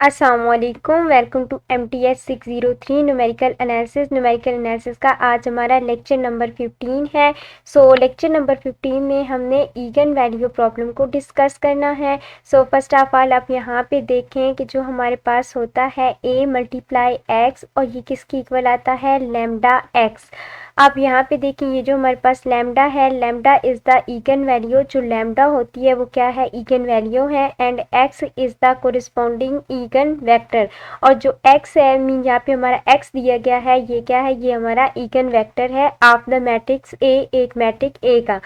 अस्सलामुअलैकुम, welcome to MTS 603 numerical analysis का आज हमारा लेक्चर नंबर 15 है। लेक्चर नंबर 15 में हमने ईगन वैल्यू प्रॉब्लम को डिस्कस करना है। फर्स्ट ऑफ ऑल आप यहाँ पे देखें कि जो हमारे पास होता है a मल्टीप्लाई एक्स और ये किसकी इक्वल आता है लैम्डा एक्स। आप यहाँ पे देखिए ये जो हमारे पास लैम्डा है, lambda is the eigen value. जो लैम्डा होती है वो क्या है, ईगन वैल्यू है। And X is the corresponding eigen vector. और जो एक्स है मीन यहाँ पे हमारा एक्स दिया गया है, ये क्या है, ये हमारा ईगन वेक्टर है ऑफ द मैट्रिक्स ए, एक मैट्रिक ए का।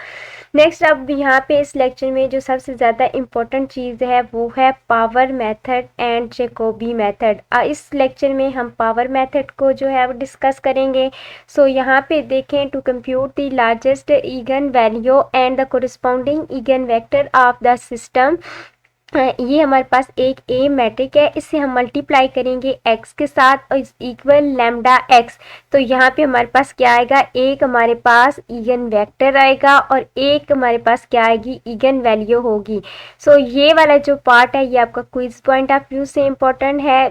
नेक्स्ट अब यहाँ पे इस लेक्चर में जो सबसे ज़्यादा इम्पोर्टेंट चीज़ है वो है power method and Jacobi method. इस लेक्चर में हम पावर मेथड को जो है वो डिस्कस करेंगे। यहाँ पे देखें, to compute the largest eigen value and the corresponding eigen vector of the system. ये हमारे पास एक ए मैट्रिक है, इससे हम मल्टीप्लाई करेंगे एक्स के साथ और इस इक्वल लैम्डा एक्स। तो यहाँ पे हमारे पास क्या आएगा, एक हमारे पास ईगन वेक्टर आएगा और एक हमारे पास क्या आएगी, ईगन वैल्यू होगी। ये वाला जो पार्ट है ये आपका क्विज पॉइंट ऑफ व्यू से इम्पोर्टेंट है।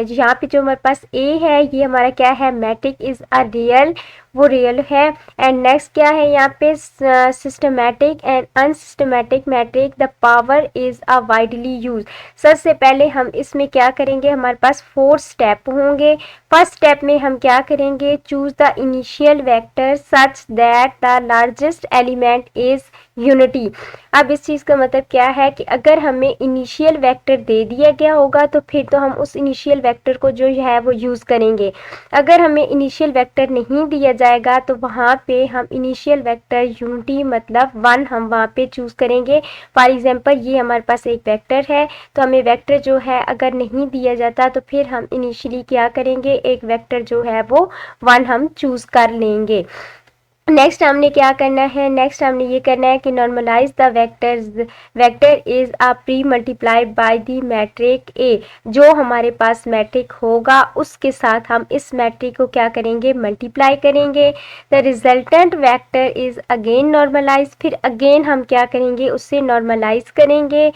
यहाँ पे जो हमारे पास ए है ये हमारा क्या है, मैट्रिक इज अ रियल, वो रियल है। एंड नेक्स्ट क्या है यहाँ पे, systematic and unsystematic matrix, the power is a widely use. सबसे पहले हम इसमें क्या करेंगे, हमारे पास 4 स्टेप होंगे। फर्स्ट स्टेप में हम क्या करेंगे, choose the initial vector such that the largest element is unity. अब इस चीज़ का मतलब क्या है कि अगर हमें इनिशियल वेक्टर दे दिया गया होगा तो फिर तो हम उस इनिशियल वेक्टर को जो है वो यूज़ करेंगे। अगर हमें इनिशियल वेक्टर नहीं दिया जाएगा तो वहाँ पे हम इनिशियल वेक्टर यूनिटी मतलब 1 हम वहाँ पे चूज़ करेंगे। फॉर एग्जांपल ये हमारे पास एक वेक्टर है, तो हमें वेक्टर जो है अगर नहीं दिया जाता तो फिर हम इनिशियली क्या करेंगे, एक वेक्टर जो है वो 1 हम चूज़ कर लेंगे। नेक्स्ट हमने क्या करना है, नेक्स्ट हमने ये करना है कि normalise the vectors, vector is a pre multiply by the matrix A. जो हमारे पास मैट्रिक होगा उसके साथ हम इस मैट्रिक को क्या करेंगे, मल्टीप्लाई करेंगे। The resultant vector is again normalize, फिर अगेन हम क्या करेंगे, उससे नॉर्मलाइज करेंगे।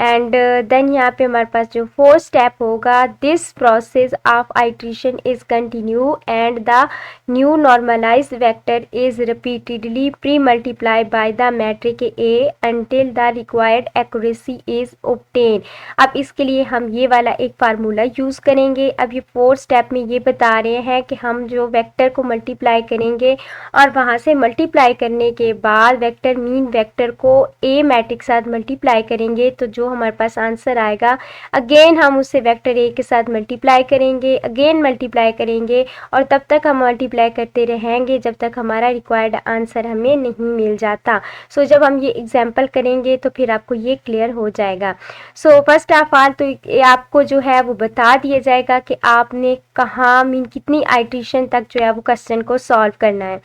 एंड देन यहाँ पे हमारे पास जो 4th स्टेप होगा, this process of iteration is continue and the new normalized vector is repeatedly pre-multiply by the matrix A until the required accuracy is obtained। अब इसके लिए हम ये वाला एक फार्मूला यूज़ करेंगे। अब ये 4th स्टेप में ये बता रहे हैं कि हम जो वेक्टर को मल्टीप्लाई करेंगे और वहाँ से मल्टीप्लाई करने के बाद वेक्टर मीन वेक्टर को ए मैट्रिक्स के साथ मल्टीप्लाई करेंगे तो जो हमारे पास आंसर आएगा अगेन हम उसे वेक्टर ए के साथ मल्टीप्लाई करेंगे, अगेन मल्टीप्लाई करेंगे और तब तक हम मल्टीप्लाई करते रहेंगे जब तक हमारा रिक्वायर्ड आंसर हमें नहीं मिल जाता। जब हम ये एग्जाम्पल करेंगे तो फिर आपको ये क्लियर हो जाएगा। फर्स्ट ऑफ ऑल तो आपको जो है वो बता दिया जाएगा कि आपने कहाँ मीन कितनी आइट्रेशन तक जो है वो क्वेश्चन को सॉल्व करना है।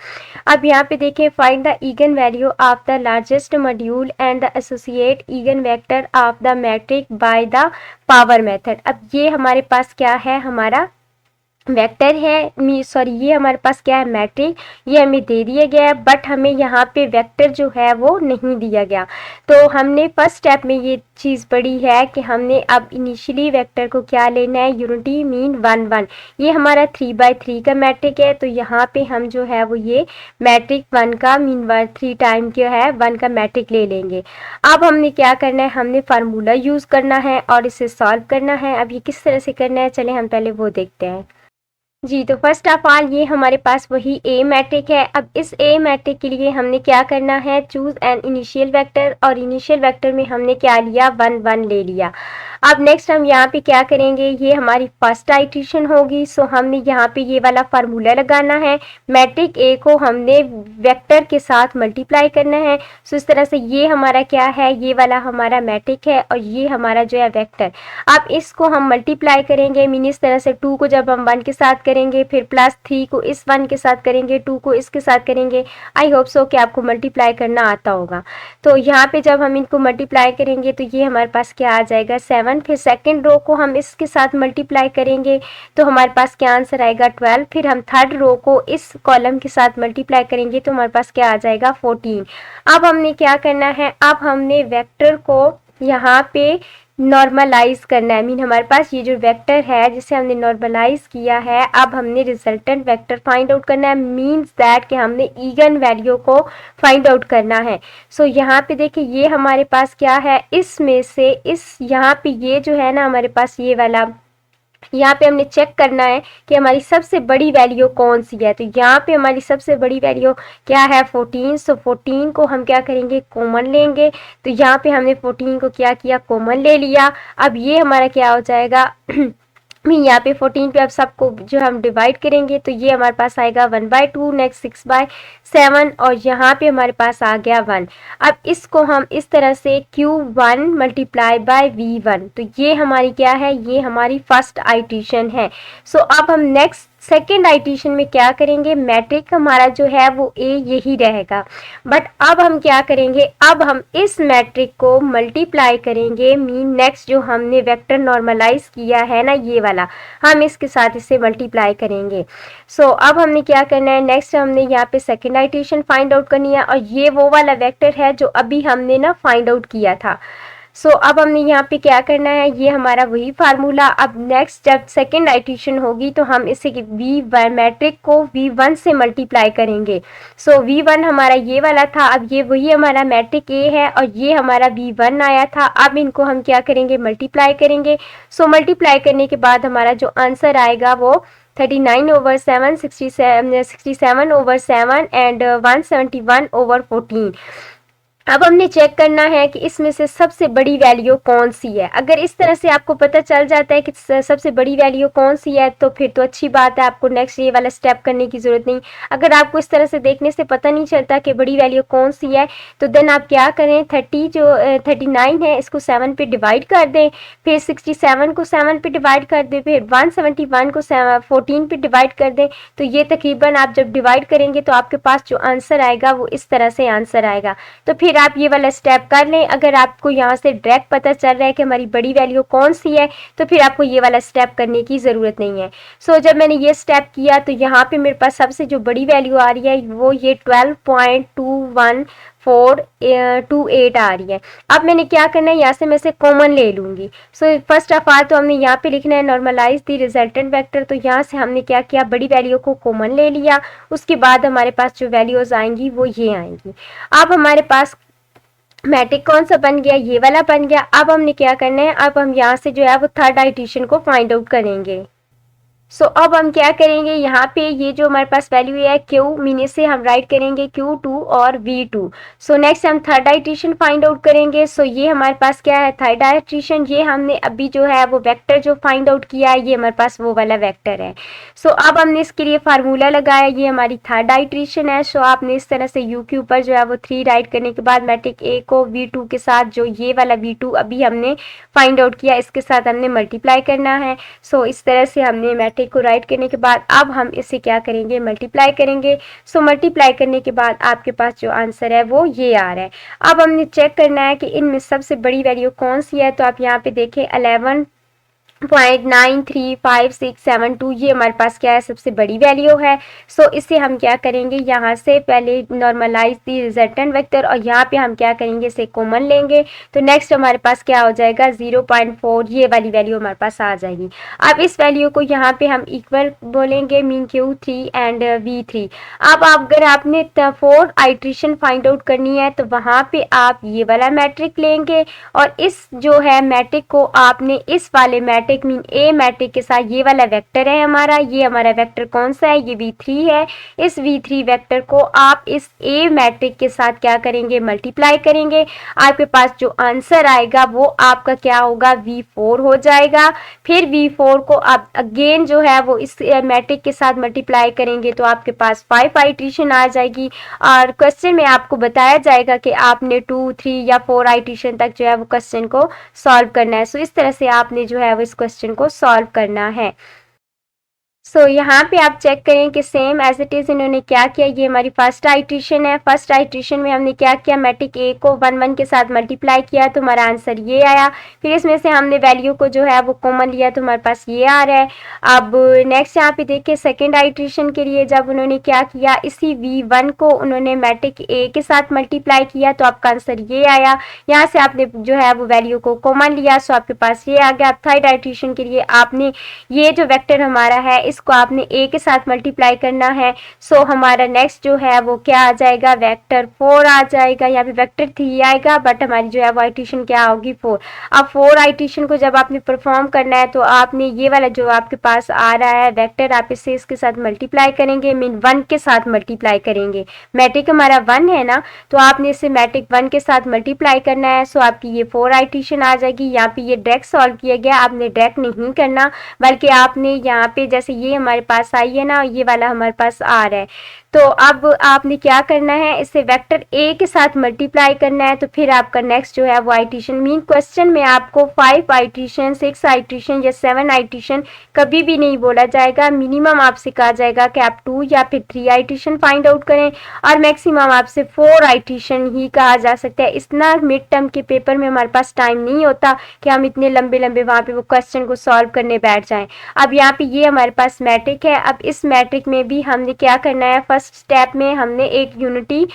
अब यहाँ पे देखें, find the eigen value of the largest module and the associate eigen vector of the matrix by the power method. अब ये हमारे पास क्या है, हमारा वेक्टर है, सॉरी ये हमारे पास क्या है, मैट्रिक, ये हमें दे दिया गया है बट हमें यहाँ पे वेक्टर जो है वो नहीं दिया गया। तो हमने फर्स्ट स्टेप में ये चीज़ पढ़ी है कि हमने अब इनिशियली वेक्टर को क्या लेना है, यूनिटी मीन 1 1। ये हमारा 3/3 का मैट्रिक है तो यहाँ पे हम जो है वो ये मैट्रिक 1 का मीन 3 टाइम क्या है 1 का मैट्रिक ले लेंगे। अब हमने क्या करना है, हमने फार्मूला यूज़ करना है और इसे सॉल्व करना है। अब ये किस तरह से करना है, चले हम पहले वो देखते हैं जी। तो फर्स्ट ऑफ ऑल ये हमारे पास वही ए मैट्रिक है। अब इस ए मैट्रिक के लिए हमने क्या करना है, चूज एन इनिशियल वेक्टर, और इनिशियल वेक्टर में हमने क्या लिया, 1 1 ले लिया। अब नेक्स्ट हम यहाँ पे क्या करेंगे, ये हमारी फर्स्ट आइट्रेशन होगी। हमने यहाँ पे ये वाला फार्मूला लगाना है, मैट्रिक ए को हमने वेक्टर के साथ मल्टीप्लाई करना है। इस तरह से ये हमारा क्या है, ये वाला हमारा मैट्रिक है और ये हमारा जो है वेक्टर। अब इसको हम मल्टीप्लाई करेंगे मीन इस तरह से, 2 को जब हम 1 के साथ करेंगे फिर +3 को इस 1 के साथ करेंगे, 2 को इसके साथ करेंगे। आई होप सो कि आपको मल्टीप्लाई करना आता होगा। तो यहाँ पे जब हम इनको मल्टीप्लाई करेंगे तो ये हमारे पास क्या आ जाएगा, 7। फिर सेकंड रो को हम इसके साथ मल्टीप्लाई करेंगे तो हमारे पास क्या आंसर आएगा, 12। फिर हम थर्ड रो को इस कॉलम के साथ मल्टीप्लाई करेंगे तो हमारे पास क्या आ जाएगा, 14। अब हमने क्या करना है, अब हमने वेक्टर को यहाँ पे नॉर्मलाइज करना है। मीन हमारे पास ये जो वेक्टर है जिसे हमने नॉर्मलाइज किया है, अब हमने रिजल्टेंट वेक्टर फाइंड आउट करना है। मीन्स दैट कि हमने ईगन वैल्यू को फाइंड आउट करना है। सो यहाँ पे देखिए ये हमारे पास क्या है, इसमें से इस यहाँ पे ये जो है ना हमारे पास ये वाला, यहाँ पे हमने चेक करना है कि हमारी सबसे बड़ी वैल्यू कौन सी है। तो यहाँ पे हमारी सबसे बड़ी वैल्यू क्या है, 14। सो 14 को हम क्या करेंगे, कॉमन लेंगे। तो यहाँ पे हमने 14 को क्या किया, कॉमन ले लिया। अब ये हमारा क्या हो जाएगा यहाँ पे 14 पे अब सबको जो हम डिवाइड करेंगे तो ये हमारे पास आएगा 1/2, नेक्स्ट 6/7 और यहाँ पे हमारे पास आ गया 1। अब इसको हम इस तरह से Q1 मल्टीप्लाई बाय V1, तो ये हमारी क्या है, ये हमारी फर्स्ट आइट्रेशन है। सो अब हम नेक्स्ट सेकेंड आइट्रेशन में क्या करेंगे, मैट्रिक हमारा जो है वो ए यही रहेगा। बट अब हम क्या करेंगे, अब हम इस मैट्रिक को मल्टीप्लाई करेंगे। मीन नेक्स्ट जो हमने वेक्टर नॉर्मलाइज किया है ना ये वाला, हम इसके साथ इसे मल्टीप्लाई करेंगे। सो अब हमने क्या करना है, नेक्स्ट हमने यहाँ पे सेकेंड आइट्रेशन फाइंड आउट करनी है और ये वो वाला वेक्टर है जो अभी हमने ना फाइंड आउट किया था। सो अब हमने यहाँ पे क्या करना है, ये हमारा वही फार्मूला। अब नेक्स्ट जब सेकेंड आइट्रेशन होगी तो हम इसे V1 मैट्रिक को V1 से मल्टीप्लाई करेंगे। सो V1 हमारा ये वाला था, अब ये वही हमारा मैट्रिक A है और ये हमारा V1 आया था। अब इनको हम क्या करेंगे, मल्टीप्लाई करेंगे। सो मल्टीप्लाई करने के बाद हमारा जो आंसर आएगा वो 39/7, 67/7 एंड 171/14। अब हमने चेक करना है कि इसमें से सबसे बड़ी वैल्यू कौन सी है। अगर इस तरह से आपको पता चल जाता है कि सबसे बड़ी वैल्यू कौन सी है तो फिर तो अच्छी बात है, आपको नेक्स्ट ये वाला स्टेप करने की ज़रूरत नहीं। अगर आपको इस तरह से देखने से पता नहीं चलता कि बड़ी वैल्यू कौन सी है तो देन आप क्या करें, 39 है इसको 7 पे डिवाइड कर दें, फिर 67 को 7 पे डिवाइड कर दें, फिर 171 को 14 पे डिवाइड कर दें। तो ये तकरीबन आप जब डिवाइड करेंगे तो आपके पास जो आंसर आएगा वो इस तरह से आंसर आएगा। तो फिर आप ये वाला स्टेप कर लें। अगर आपको यहाँ से डायरेक्ट पता चल रहा है कि हमारी बड़ी वैल्यू कौन सी है तो फिर आपको ये वाला स्टेप करने की ज़रूरत नहीं है। सो जब मैंने ये स्टेप किया तो यहाँ पे मेरे पास सबसे जो बड़ी वैल्यू आ रही है वो ये 12.2148 आ रही है। अब मैंने क्या करना है, यहाँ से मैं से कॉमन ले लूँगी। सो फर्स्ट ऑफ ऑल तो हमने यहाँ पे लिखना है नॉर्मलाइज द रिजल्टेंट वेक्टर। तो यहाँ से हमने क्या किया, बड़ी वैल्यू को कॉमन ले लिया। उसके बाद हमारे पास जो वैल्यूज़ आएंगी वो ये आएंगी। अब हमारे पास मैट्रिक कौन सा बन गया, ये वाला बन गया। अब हमने क्या करना है, अब हम यहाँ से जो है वो थर्ड आइट्रेशन को फाइंड आउट करेंगे। सो अब हम क्या करेंगे, यहाँ पे ये जो हमारे पास वैल्यू है Q, मीने से हम राइट करेंगे Q2 और V2। सो नेक्स्ट हम थर्ड आइट्रेशन फाइंड आउट करेंगे। सो ये हमारे पास क्या है, थर्ड आइट्रेशन, ये हमने अभी जो है वो वेक्टर जो फाइंड आउट किया है ये हमारे पास वो वाला वेक्टर है। सो अब हमने इसके लिए फार्मूला लगाया, ये हमारी थर्ड आइट्रेशन है। सो आपने इस तरह से U के ऊपर जो है वो 3 राइट करने के बाद मैट्रिक A को V2 के साथ, जो ये वाला V2 अभी हमने फाइंड आउट किया, इसके साथ हमने मल्टीप्लाई करना है। सो इस तरह से हमने मैट्रिक को राइट करने के बाद अब हम इसे क्या करेंगे, मल्टीप्लाई करेंगे। सो मल्टीप्लाई करने के बाद आपके पास जो आंसर है वो ये आ रहा है। अब हमने चेक करना है कि इनमें सबसे बड़ी वैल्यू कौन सी है। तो आप यहाँ पे देखें 11.935672, ये हमारे पास क्या है, सबसे बड़ी वैल्यू है। सो इसे हम क्या करेंगे, यहाँ से पहले नॉर्मलाइज दी रिजल्टेंट वेक्टर और यहाँ पे हम क्या करेंगे, इसे कॉमन लेंगे। तो नेक्स्ट हमारे पास क्या हो जाएगा, 0.4, ये वाली वैल्यू हमारे पास आ जाएगी। अब इस वैल्यू को यहाँ पे हम इक्वल बोलेंगे, मीन Q3 एंड V3। अब अगर आपने 4 आइट्रेशन फाइंड आउट करनी है तो वहाँ पे आप ये वाला मैट्रिक लेंगे और इस जो है मैट्रिक को आपने इस वाले मैट्रिक मीन A मैट्रिक के साथ, ये वाला वेक्टर है हमारा, ये हमारा वेक्टर कौन सा है, ये V3 है। इस V3 वेक्टर को आप इस A मैट्रिक के साथ क्या करेंगे, मल्टीप्लाई करेंगे। आपके पास जो आंसर आएगा वो आपका क्या होगा, V4 हो जाएगा। फिर V4 को आप अगेन जो है वो इस मैट्रिक के साथ मल्टीप्लाई करेंगे तो आपके पास 5 आइट्रेशन आ जाएगी और क्वेश्चन में आपको बताया जाएगा कि आपने 2, 3 या 4 आइट्रेशन तक जो है वो क्वेश्चन को सॉल्व करना है। सो इस तरह से आपने जो है वो इस क्वेश्चन को सॉल्व करना है। यहाँ पे आप चेक करें कि सेम एज इट इज़ इन्होंने क्या किया। ये हमारी फर्स्ट आइट्रेशन है। फर्स्ट आइट्रेशन में हमने क्या किया, मैट्रिक ए को 1 1 के साथ मल्टीप्लाई किया तो हमारा आंसर ये आया। फिर इसमें से हमने वैल्यू को जो है वो कॉमन लिया तो हमारे पास ये आ रहा है। अब नेक्स्ट यहाँ पे देखिए सेकेंड आइट्रेशन के लिए जब उन्होंने क्या किया, इसी V1 को उन्होंने मैट्रिक ए के साथ मल्टीप्लाई किया तो आपका आंसर ये आया। यहाँ से आपने जो है वो वैल्यू को कॉमन लिया सो आपके पास ये आ गया। अब थर्ड आइट्रेशन के लिए आपने ये जो वेक्टर हमारा है इसको आपने ए के साथ मल्टीप्लाई करना है। सो हमारा नेक्स्ट जो है वो क्या आ जाएगा, वेक्टर 4 आ जाएगा। यहाँ पे वेक्टर 3 आएगा बट हमारी जो है वो आइट्रेशन क्या होगी 4। अब 4 आइट्रेशन को जब आपने परफॉर्म करना है तो आपने ये वाला जो आपके पास आ रहा है वेक्टर आप इसे इसके साथ मल्टीप्लाई करेंगे, मीन 1 के साथ मल्टीप्लाई करेंगे। मैट्रिक हमारा 1 है ना तो आपने इसे मैट्रिक 1 के साथ मल्टीप्लाई करना है। सो आपकी ये 4 आइट्रेशन आ जाएगी। यहाँ पे ये डायरेक्ट सॉल्व किया गया, आपने डायरेक्ट नहीं करना बल्कि आपने यहाँ पे जैसे ये हमारे पास आई है ना, ये वाला हमारे पास आ रहा है तो अब आपने क्या करना है, इसे वेक्टर ए के साथ मल्टीप्लाई करना है। तो फिर आपका नेक्स्ट जो है वो आइट्रेशन, मीन क्वेश्चन में आपको 5 आइट्रेशन 6 आइट्रेशन या 7 आइट्रेशन कभी भी नहीं बोला जाएगा। मिनिमम आपसे कहा जाएगा कि आप 2 या फिर 3 आइट्रेशन फाइंड आउट करें और मैक्सिमम आपसे 4 आइट्रेशन ही कहा जा सकता है। इतना मिड टर्म के पेपर में हमारे पास टाइम नहीं होता कि हम इतने लंबे लंबे वहाँ पे वो क्वेश्चन को सॉल्व करने बैठ जाएं। अब यहाँ पे ये हमारे पास मैट्रिक है। अब इस मैट्रिक में भी हमने क्या करना है, फर्स्ट स्टेप में हमने एक यूनिटी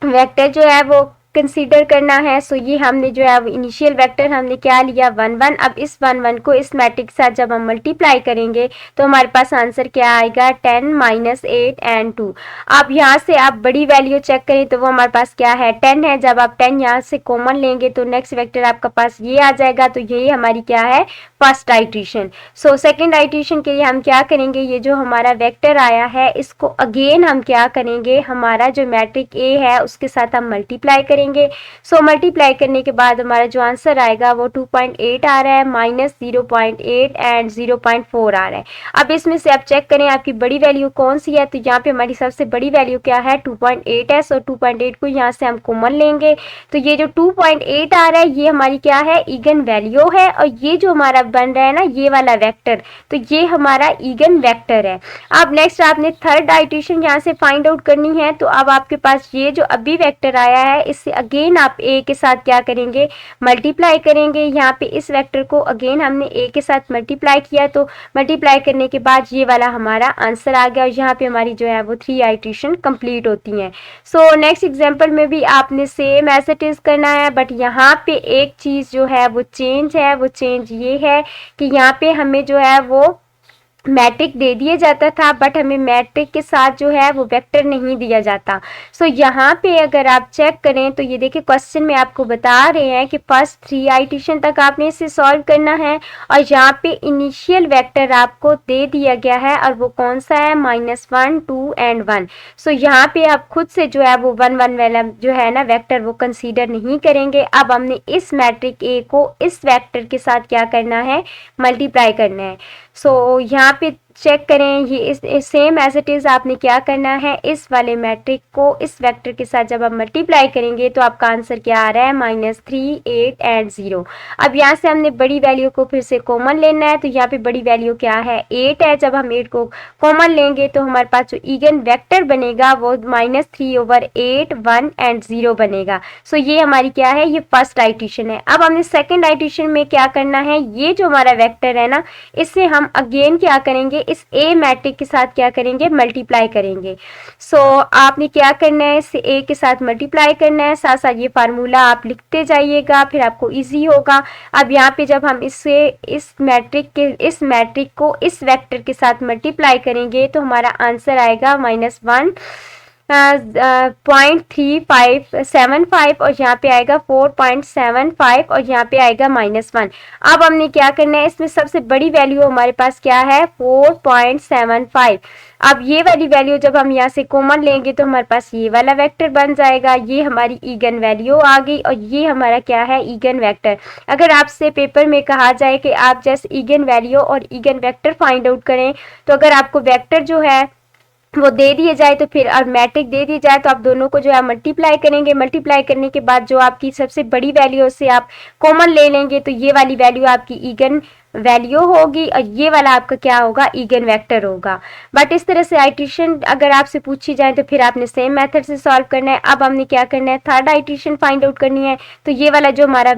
वेक्टर जो है वो कंसीडर करना है। सो ये हमने जो है इनिशियल वेक्टर हमने क्या लिया 1 1। अब इस 1 1 को इस मैट्रिक के साथ जब हम मल्टीप्लाई करेंगे तो हमारे पास आंसर क्या आएगा 10 -8 and 2। अब यहाँ से आप बड़ी वैल्यू चेक करें तो वो हमारे पास क्या है 10 है। जब आप 10 यहाँ से कॉमन लेंगे तो नेक्स्ट वेक्टर आपका पास ये आ जाएगा। तो ये हमारी क्या है first iteration. So second iteration के लिए हम क्या करेंगे, ये जो हमारा वेक्टर आया है इसको अगेन हम क्या करेंगे, हमारा जो मैट्रिक ए है उसके साथ हम मल्टीप्लाई करेंगे। सो मल्टीप्लाई करने के बाद हमारा जो आंसर आएगा वो 2.8 आ रहा है, -0.8 एंड 0.4 आ रहा है। अब इसमें से आप चेक करें आपकी बड़ी वैल्यू कौन सी है। तो यहाँ पे हमारी सबसे बड़ी वैल्यू क्या है 2.8 है। सो 2.8 को यहाँ से हम कॉमन लेंगे तो ये जो 2.8 आ रहा है ये हमारी क्या है इगन वैल्यू है और ये जो हमारा बन रहा है ना ये वाला वेक्टर तो ये हमारा इगन वेक्टर है। अब नेक्स्ट आपने थर्ड आइट्रेशन यहाँ से फाइंड आउट करनी है। तो अब आपके पास ये जो अभी वेक्टर आया है इससे अगेन आप ए के साथ क्या करेंगे मल्टीप्लाई करेंगे। यहाँ पे इस वेक्टर को अगेन हमने ए के साथ मल्टीप्लाई किया तो मल्टीप्लाई करने के बाद ये वाला हमारा आंसर आ गया और यहाँ पे हमारी जो है वो 3 आइट्रेशन कंप्लीट होती हैं। सो नेक्स्ट एग्जांपल में भी आपने सेम एज इट इज करना है बट यहाँ पे एक चीज़ जो है वो चेंज है। वो चेंज ये है कि यहाँ पे हमें जो है वो मैट्रिक दे दिया जाता था बट हमें मैट्रिक के साथ जो है वो वेक्टर नहीं दिया जाता। सो यहाँ पे अगर आप चेक करें तो ये देखिए क्वेश्चन में आपको बता रहे हैं कि फर्स्ट 3 आइट्रेशन तक आपने इसे सॉल्व करना है और यहाँ पे इनिशियल वेक्टर आपको दे दिया गया है और वो कौन सा है -1 2 and 1। सो यहाँ पे आप खुद से जो है वो 1 1 वाला जो है ना वेक्टर वो कंसीडर नहीं करेंगे। अब हमने इस मैट्रिक ए को इस वेक्टर के साथ क्या करना है मल्टीप्लाई करना है। सो यहाँ पे चेक करें ये इस सेम एज इट इज़ आपने क्या करना है इस वाले मैट्रिक को इस वेक्टर के साथ जब आप मल्टीप्लाई करेंगे तो आपका आंसर क्या आ रहा है -3 8 and 0। अब यहाँ से हमने बड़ी वैल्यू को फिर से कॉमन लेना है तो यहाँ पे बड़ी वैल्यू क्या है 8 है। जब हम 8 को कॉमन लेंगे तो हमारे पास जो इगन वेक्टर बनेगा वो -3/8 1 and 0 बनेगा। सो ये हमारी क्या है ये फर्स्ट आइट्रेशन है। अब हमने सेकेंड आइट्रेशन में क्या करना है, ये जो हमारा वेक्टर है ना इससे हम अगेन क्या करेंगे इस ए मैट्रिक के साथ क्या करेंगे मल्टीप्लाई करेंगे। सो आपने क्या करना है इसे ए के साथ मल्टीप्लाई करना है, साथ साथ ये फार्मूला आप लिखते जाइएगा फिर आपको इजी होगा। अब यहाँ पे जब हम इस मैट्रिक को इस वेक्टर के साथ मल्टीप्लाई करेंगे तो हमारा आंसर आएगा -1 0.3575 और यहाँ पे आएगा 4.75 और यहाँ पे आएगा -1। अब हमने क्या करना है इसमें सबसे बड़ी वैल्यू हमारे पास क्या है 4.75। अब ये वाली वैल्यू जब हम यहाँ से कॉमन लेंगे तो हमारे पास ये वाला वेक्टर बन जाएगा। ये हमारी इगन वैल्यू आ गई और ये हमारा क्या है इगन वेक्टर। अगर आपसे पेपर में कहा जाए कि आप जैसे इगन वैल्यू और इगन वेक्टर फाइंड आउट करें तो अगर आपको वेक्टर जो है वो दे दिए जाए तो फिर और मैट्रिक दे दी जाए तो आप दोनों को जो है मल्टीप्लाई करेंगे। मल्टीप्लाई करने के बाद जो आपकी सबसे बड़ी वैल्यू उससे आप कॉमन ले लेंगे तो ये वाली वैल्यू आपकी इगन वैल्यू होगी और ये वाला आपका क्या होगा, इगन वेक्टर होगा। बट इस तरह से आइट्रेशन अगर आपसे पूछी जाए तो फिर आपने सेम मेथड से सॉल्व करना है। अब हमने क्या करना है, थर्ड आइट्रेशन फाइंड आउट करनी है। तो ये वाला जो हमारा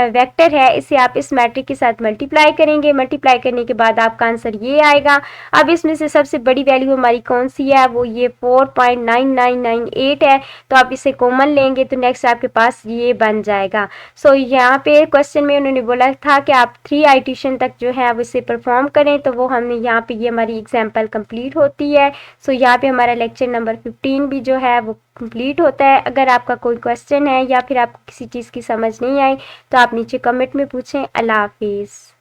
वेक्टर है इसे आप इस मैट्रिक के साथ मल्टीप्लाई करेंगे। मल्टीप्लाई करने के बाद आपका आंसर ये आएगा। अब इसमें से सबसे बड़ी वैल्यू हमारी कौन सी है, वो ये 4.9998 है। तो आप इसे कॉमन लेंगे तो नेक्स्ट आपके पास ये बन जाएगा। सो यहाँ पे क्वेश्चन में उन्होंने बोला था कि आप 3 आइट्रेशन तक जो है आप इसे परफॉर्म करें, तो वो हमने यहाँ पे ये हमारी एग्जाम्पल कंप्लीट होती है। सो यहाँ पे हमारा लेक्चर नंबर 15 भी जो है वो कंप्लीट होता है। अगर आपका कोई क्वेश्चन है या फिर आपको किसी चीज़ की समझ नहीं आई तो आप नीचे कमेंट में पूछें। अल्लाह हाफिज़।